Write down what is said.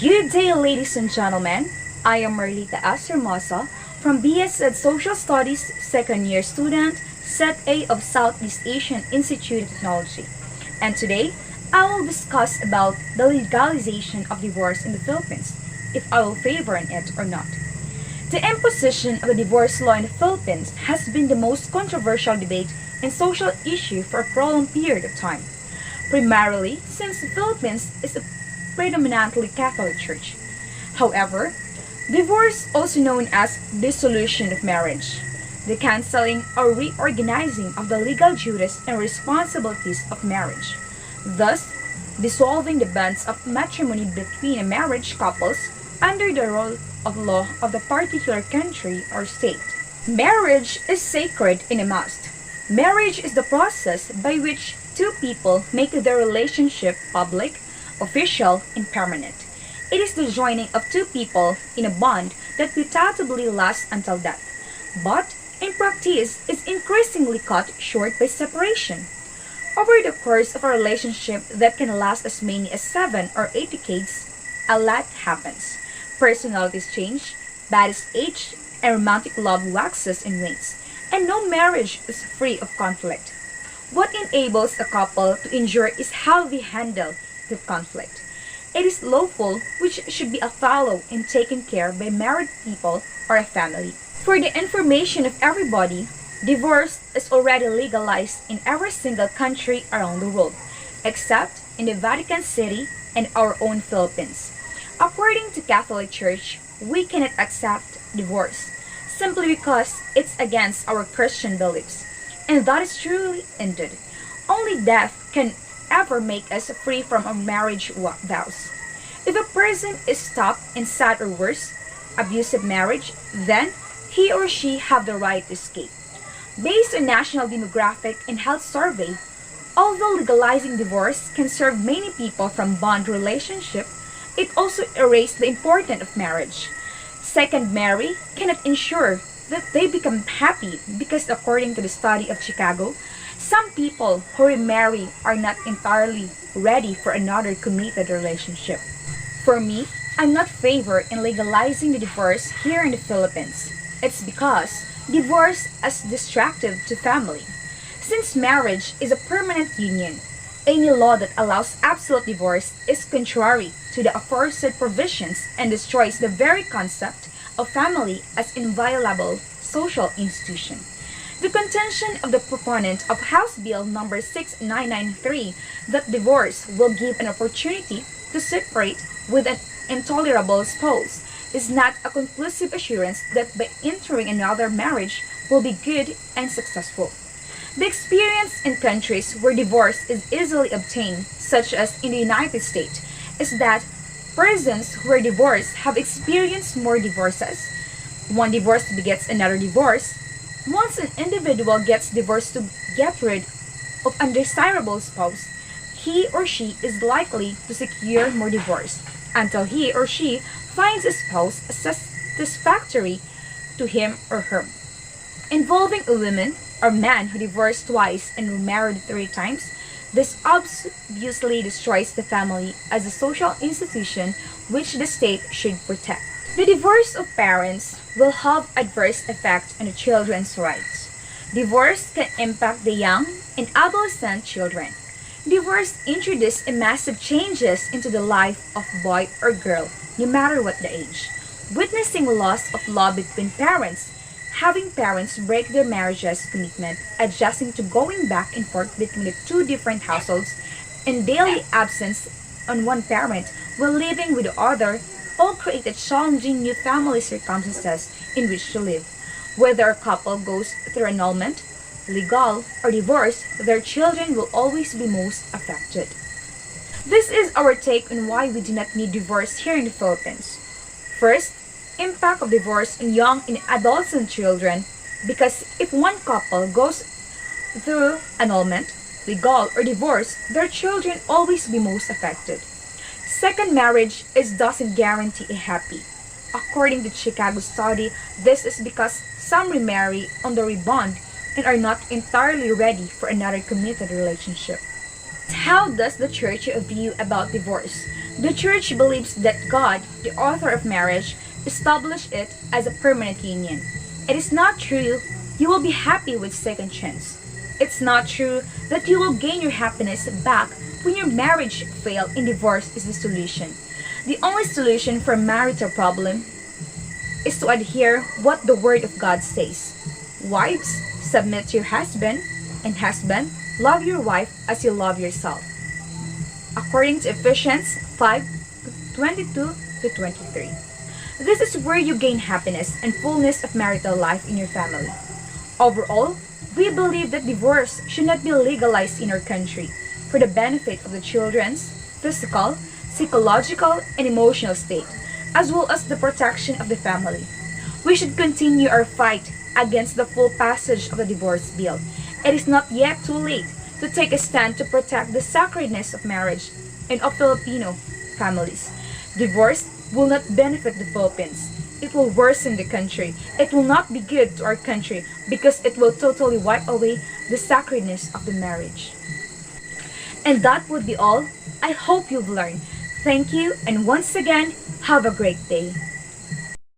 Good day, ladies and gentlemen. I am Marlita S. Hermosa from BS Ed Social Studies, second year student, Set A of Southeast Asian Institute of Technology. And today, I will discuss about the legalization of divorce in the Philippines, if I will favor in it or not. The imposition of the divorce law in the Philippines has been the most controversial debate and social issue for a prolonged period of time, primarily since the Philippines is a predominantly Catholic Church. However, divorce, also known as dissolution of marriage, the canceling or reorganizing of the legal duties and responsibilities of marriage, thus dissolving the bonds of matrimony between a marriage couples under the rule of law of the particular country or state. Marriage is sacred and a must. Marriage is the process by which two people make their relationship public, official, and permanent. It is the joining of two people in a bond that undoubtedly lasts until death, but in practice is increasingly cut short by separation. Over the course of a relationship that can last as many as 7 or 8 decades, a lot happens. Personalities change, bodies age, and romantic love waxes and wanes, and no marriage is free of conflict. What enables a couple to endure is how they handle the conflict. It is lawful, which should be followed and taken care by married people or a family. For the information of everybody, divorce is already legalized in every single country around the world, except in the Vatican City and our own Philippines. According to Catholic Church, we cannot accept divorce simply because it's against our Christian beliefs. And that is truly indeed. Only death can ever make us free from our marriage vows. If a person is stuck in sad or worse, abusive marriage, then he or she have the right to escape. Based on National Demographic and Health Survey, although legalizing divorce can serve many people from bond relationship, it also erases the importance of marriage. Second, marry cannot ensure that they become happy because according to the study of Chicago, some people who remarry are not entirely ready for another committed relationship. For me, I'm not favor in legalizing the divorce here in the Philippines. It's because divorce is destructive to family. Since marriage is a permanent union, any law that allows absolute divorce is contrary to the aforesaid provisions and destroys the very concept of family as inviolable social institution. The contention of the proponent of House Bill number 6993 that divorce will give an opportunity to separate with an intolerable spouse is not a conclusive assurance that by entering another marriage will be good and successful. The experience in countries where divorce is easily obtained, such as in the United States, is that persons who are divorced have experienced more divorces. One divorce begets another divorce. Once an individual gets divorced to get rid of undesirable spouse, he or she is likely to secure more divorce until he or she finds a spouse satisfactory to him or her. Involving a woman or man who divorced twice and remarried 3 times, this obviously destroys the family as a social institution which the state should protect. The divorce of parents will have adverse effect on the children's rights. Divorce can impact the young and adolescent children. Divorce introduces massive changes into the life of boy or girl, no matter what the age. Witnessing loss of love between parents, having parents break their marriage's commitment, adjusting to going back and forth between the 2 different households, and daily absence on one parent while living with the other, all created challenging new family circumstances in which to live. Whether a couple goes through annulment, legal, or divorce, their children will always be most affected. This is our take on why we do not need divorce here in the Philippines. First, impact of divorce on young and adolescent children, because if one couple goes through annulment, legal, or divorce, their children always be most affected. Second, marriage doesn't guarantee a happy. According to the Chicago study, this is because some remarry on the rebound and are not entirely ready for another committed relationship. How does the church view about divorce? The church believes that God, the author of marriage, established it as a permanent union. It is not true you will be happy with second chance. It's not true that you will gain your happiness back when your marriage failed and divorce is the solution. The only solution for marital problem is to adhere what the word of God says. Wives, submit to your husband, and husband, love your wife as you love yourself. According to Ephesians 5:22 to 23. This is where you gain happiness and fullness of marital life in your family. Overall, we believe that divorce should not be legalized in our country for the benefit of the children's physical, psychological, and emotional state, as well as the protection of the family. We should continue our fight against the full passage of the divorce bill. It is not yet too late to take a stand to protect the sacredness of marriage and of Filipino families. Divorce will not benefit the Philippines. It will worsen the country. It will not be good to our country because it will totally wipe away the sacredness of the marriage. And that would be all. I hope you've learned. Thank you, and once again, have a great day.